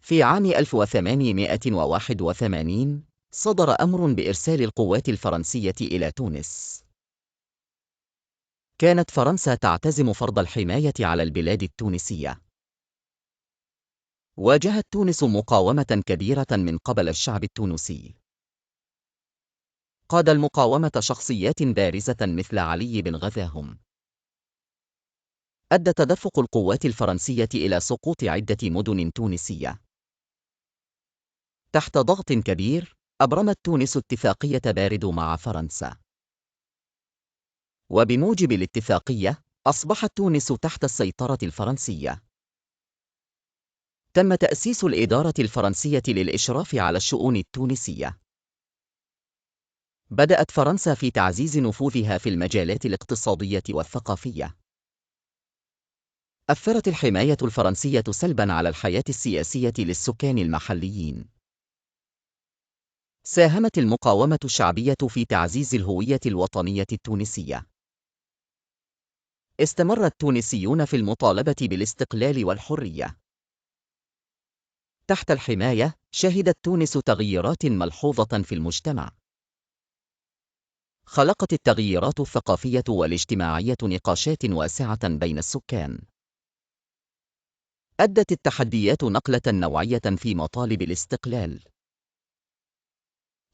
في عام 1881 صدر أمر بإرسال القوات الفرنسية إلى تونس. كانت فرنسا تعتزم فرض الحماية على البلاد التونسية. واجهت تونس مقاومة كبيرة من قبل الشعب التونسي. قاد المقاومة شخصيات بارزة مثل علي بن غزاهم. أدى تدفق القوات الفرنسية إلى سقوط عدة مدن تونسية. تحت ضغط كبير، أبرمت تونس اتفاقية باردو مع فرنسا. وبموجب الاتفاقية، أصبحت تونس تحت السيطرة الفرنسية. تم تأسيس الإدارة الفرنسية للإشراف على الشؤون التونسية. بدأت فرنسا في تعزيز نفوذها في المجالات الاقتصادية والثقافية. أثرت الحماية الفرنسية سلباً على الحياة السياسية للسكان المحليين. ساهمت المقاومة الشعبية في تعزيز الهوية الوطنية التونسية. استمر التونسيون في المطالبة بالاستقلال والحرية. تحت الحماية، شهدت تونس تغييرات ملحوظة في المجتمع. خلقت التغييرات الثقافية والاجتماعية نقاشات واسعة بين السكان. أدت التحديات نقلة نوعية في مطالب الاستقلال.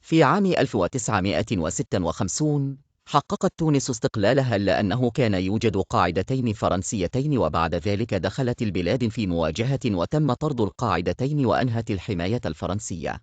في عام 1956 حققت تونس استقلالها، إلا أنه كان يوجد قاعدتين فرنسيتين، وبعد ذلك دخلت البلاد في مواجهة وتم طرد القاعدتين وأنهت الحماية الفرنسية.